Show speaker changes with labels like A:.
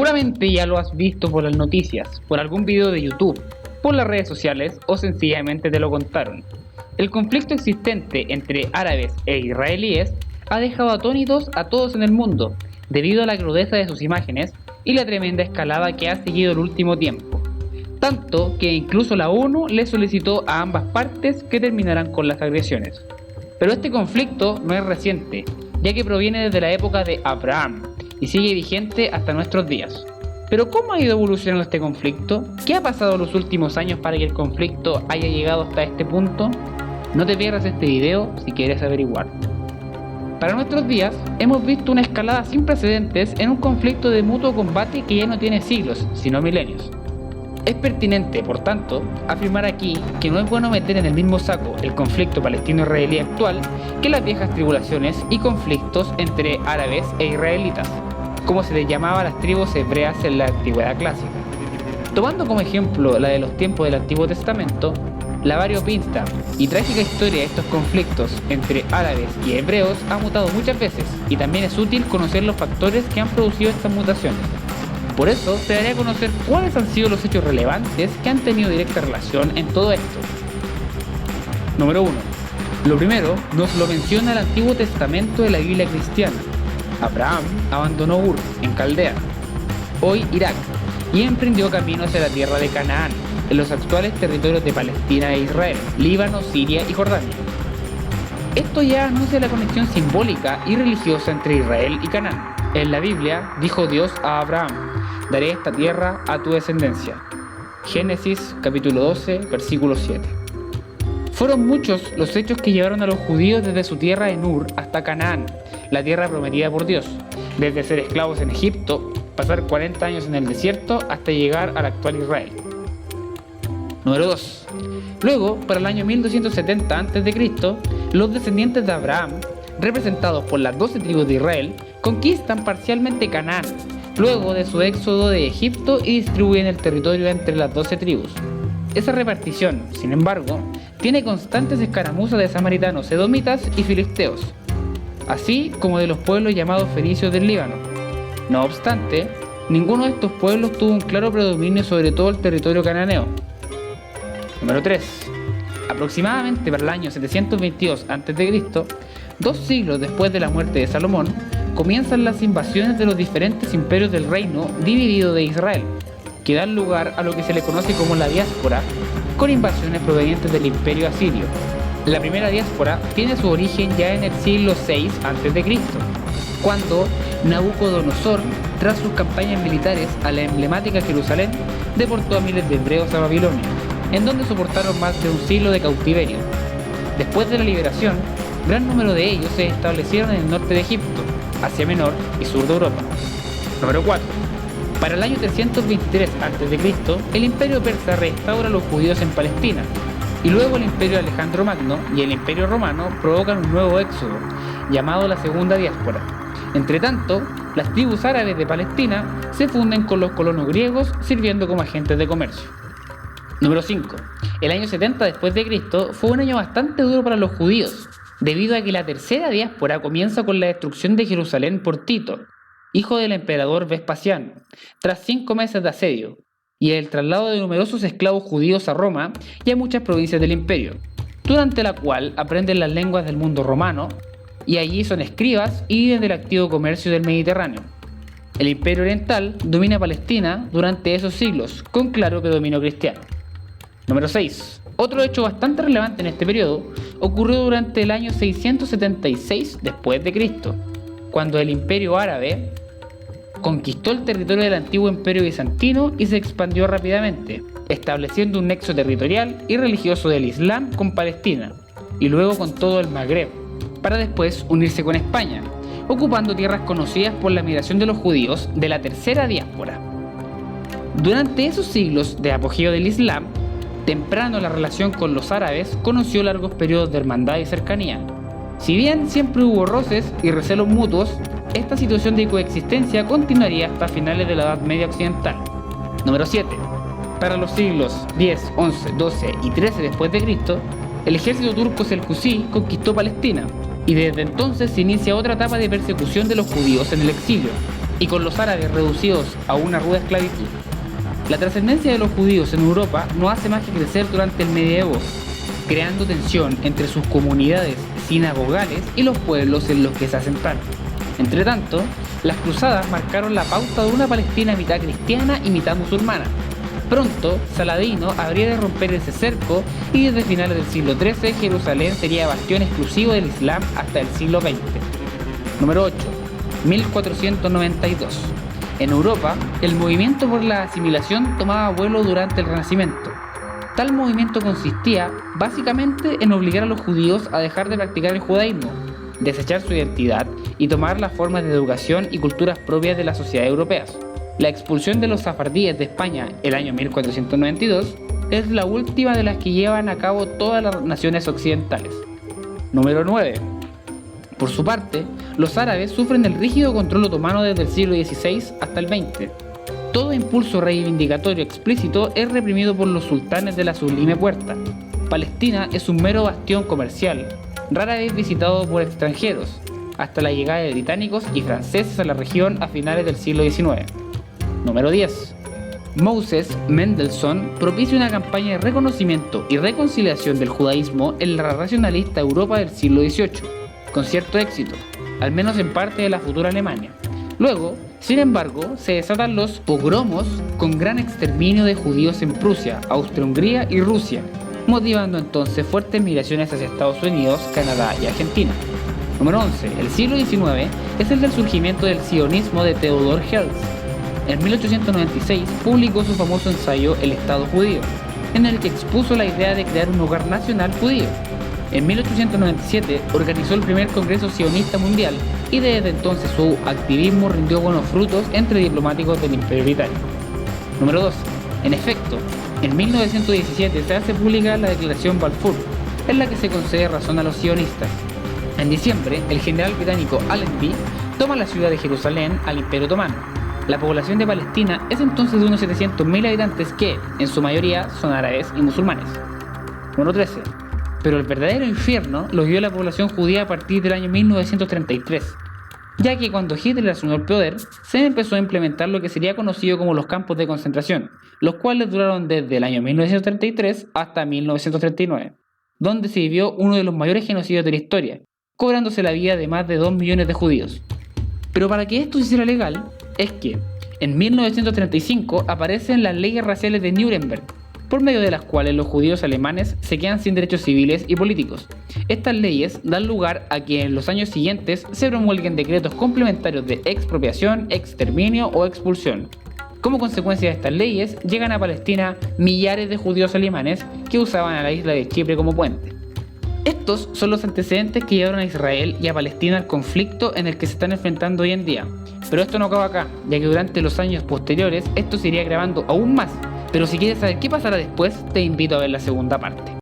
A: Seguramente ya lo has visto por las noticias, por algún video de YouTube, por las redes sociales o sencillamente te lo contaron. El conflicto existente entre árabes e israelíes ha dejado atónitos a todos en el mundo, debido a la crudeza de sus imágenes y la tremenda escalada que ha seguido el último tiempo. Tanto que incluso la ONU le solicitó a ambas partes que terminaran con las agresiones. Pero este conflicto no es reciente, ya que proviene desde la época de Abraham y sigue vigente hasta nuestros días. Pero ¿cómo ha ido evolucionando este conflicto? ¿Qué ha pasado en los últimos años para que el conflicto haya llegado hasta este punto? No te pierdas este video si quieres averiguar. Para nuestros días, hemos visto una escalada sin precedentes en un conflicto de mutuo combate que ya no tiene siglos, sino milenios. Es pertinente, por tanto, afirmar aquí que no es bueno meter en el mismo saco el conflicto palestino-israelí actual que las viejas tribulaciones y conflictos entre árabes e israelitas, como se les llamaba a las tribus hebreas en la antigüedad clásica. Tomando como ejemplo la de los tiempos del Antiguo Testamento, la variopinta y trágica historia de estos conflictos entre árabes y hebreos ha mutado muchas veces y también es útil conocer los factores que han producido estas mutaciones. Por eso te daré a conocer cuáles han sido los hechos relevantes que han tenido directa relación en todo esto. Número 1. Lo primero nos lo menciona el Antiguo Testamento de la Biblia cristiana. Abraham abandonó Ur, en Caldea, hoy Irak, y emprendió camino hacia la tierra de Canaán, en los actuales territorios de Palestina e Israel, Líbano, Siria y Jordania. Esto ya anuncia la conexión simbólica y religiosa entre Israel y Canaán. En la Biblia dijo Dios a Abraham: daré esta tierra a tu descendencia. Génesis capítulo 12, versículo 7. Fueron muchos los hechos que llevaron a los judíos desde su tierra en Ur hasta Canaán, la tierra prometida por Dios, desde ser esclavos en Egipto, pasar 40 años en el desierto hasta llegar al actual Israel. Número 2. Luego, para el año 1270 a.C., los descendientes de Abraham, representados por las 12 tribus de Israel, conquistan parcialmente Canaán, luego de su éxodo de Egipto y distribuyen el territorio entre las 12 tribus. Esa repartición, sin embargo, tiene constantes escaramuzas de samaritanos, edomitas y filisteos, así como de los pueblos llamados fenicios del Líbano. No obstante, ninguno de estos pueblos tuvo un claro predominio sobre todo el territorio cananeo. Número 3. Aproximadamente para el año 722 a.C., 2 siglos después de la muerte de Salomón, comienzan las invasiones de los diferentes imperios del reino dividido de Israel, que dan lugar a lo que se le conoce como la diáspora, con invasiones provenientes del imperio asirio. La primera diáspora tiene su origen ya en el siglo VI a.C., cuando Nabucodonosor, tras sus campañas militares a la emblemática Jerusalén, deportó a miles de hebreos a Babilonia, en donde soportaron más de un siglo de cautiverio. Después de la liberación, gran número de ellos se establecieron en el norte de Egipto, Asia Menor y sur de Europa. Número 4. Para el año 323 a.C., el imperio persa restaura a los judíos en Palestina, y luego el imperio de Alejandro Magno y el imperio romano provocan un nuevo éxodo, llamado la segunda diáspora. Entretanto, las tribus árabes de Palestina se funden con los colonos griegos, sirviendo como agentes de comercio. Número 5. El año 70 después de Cristo fue un año bastante duro para los judíos, debido a que la tercera diáspora comienza con la destrucción de Jerusalén por Tito, hijo del emperador Vespasiano, tras 5 meses de asedio, y el traslado de numerosos esclavos judíos a Roma y a muchas provincias del imperio, durante la cual aprenden las lenguas del mundo romano, y allí son escribas y viven del activo comercio del Mediterráneo. El imperio oriental domina Palestina durante esos siglos, con claro predominio cristiano. Número 6. Otro hecho bastante relevante en este periodo ocurrió durante el año 676 después de Cristo, cuando el imperio árabe conquistó el territorio del antiguo imperio bizantino y se expandió rápidamente, estableciendo un nexo territorial y religioso del Islam con Palestina, y luego con todo el Magreb, para después unirse con España, ocupando tierras conocidas por la migración de los judíos de la tercera diáspora. Durante esos siglos de apogeo del Islam, temprano la relación con los árabes conoció largos periodos de hermandad y cercanía. Si bien siempre hubo roces y recelos mutuos, esta situación de coexistencia continuaría hasta finales de la Edad Media Occidental. Número 7. Para los siglos X, XI, XII y XIII después de Cristo, el ejército turco seljucí conquistó Palestina, y desde entonces se inicia otra etapa de persecución de los judíos en el exilio, y con los árabes reducidos a una ruda esclavitud. La trascendencia de los judíos en Europa no hace más que crecer durante el medievo, creando tensión entre sus comunidades sinagogales y los pueblos en los que se asentaron. Entretanto, las cruzadas marcaron la pauta de una Palestina mitad cristiana y mitad musulmana. Pronto, Saladino habría de romper ese cerco y desde finales del siglo XIII Jerusalén sería bastión exclusivo del Islam hasta el siglo XX. Número 8. 1492. En Europa, el movimiento por la asimilación tomaba vuelo durante el Renacimiento. Tal movimiento consistía, básicamente, en obligar a los judíos a dejar de practicar el judaísmo, desechar su identidad y tomar las formas de educación y culturas propias de las sociedades europeas. La expulsión de los safardíes de España el año 1492 es la última de las que llevan a cabo todas las naciones occidentales. Número 9. Por su parte, los árabes sufren el rígido control otomano desde el siglo XVI hasta el XX. Todo impulso reivindicatorio explícito es reprimido por los sultanes de la Sublime Puerta. Palestina es un mero bastión comercial, rara vez visitado por extranjeros, hasta la llegada de británicos y franceses a la región a finales del siglo XIX. Número 10. Moses Mendelssohn propicia una campaña de reconocimiento y reconciliación del judaísmo en la racionalista Europa del siglo XVIII, con cierto éxito, al menos en parte de la futura Alemania. Luego, sin embargo, se desatan los pogromos con gran exterminio de judíos en Prusia, Austria-Hungría y Rusia, motivando entonces fuertes migraciones hacia Estados Unidos, Canadá y Argentina. Número 11. El siglo XIX es el del surgimiento del sionismo de Theodor Herzl. En 1896 publicó su famoso ensayo El Estado Judío, en el que expuso la idea de crear un hogar nacional judío. En 1897 organizó el primer Congreso Sionista Mundial y desde entonces su activismo rindió buenos frutos entre diplomáticos del Imperio Británico. Número 12. En efecto, en 1917 se hace pública la Declaración Balfour, en la que se concede razón a los sionistas. En diciembre, el general británico Allenby toma la ciudad de Jerusalén al Imperio Otomano. La población de Palestina es entonces de unos 700.000 habitantes que, en su mayoría, son árabes y musulmanes. Número 13. Pero el verdadero infierno lo vio la población judía a partir del año 1933, ya que cuando Hitler asumió el poder, se empezó a implementar lo que sería conocido como los campos de concentración, los cuales duraron desde el año 1933 hasta 1939, donde se vivió uno de los mayores genocidios de la historia, cobrándose la vida de más de 2 millones de judíos. Pero para que esto se hiciera legal, es que en 1935 aparecen las leyes raciales de Nuremberg, por medio de las cuales los judíos alemanes se quedan sin derechos civiles y políticos. Estas leyes dan lugar a que en los años siguientes se promulguen decretos complementarios de expropiación, exterminio o expulsión. Como consecuencia de estas leyes, llegan a Palestina millares de judíos alemanes que usaban a la isla de Chipre como puente. Estos son los antecedentes que llevaron a Israel y a Palestina al conflicto en el que se están enfrentando hoy en día. Pero esto no acaba acá, ya que durante los años posteriores esto se iría agravando aún más. Pero si quieres saber qué pasará después, te invito a ver la segunda parte.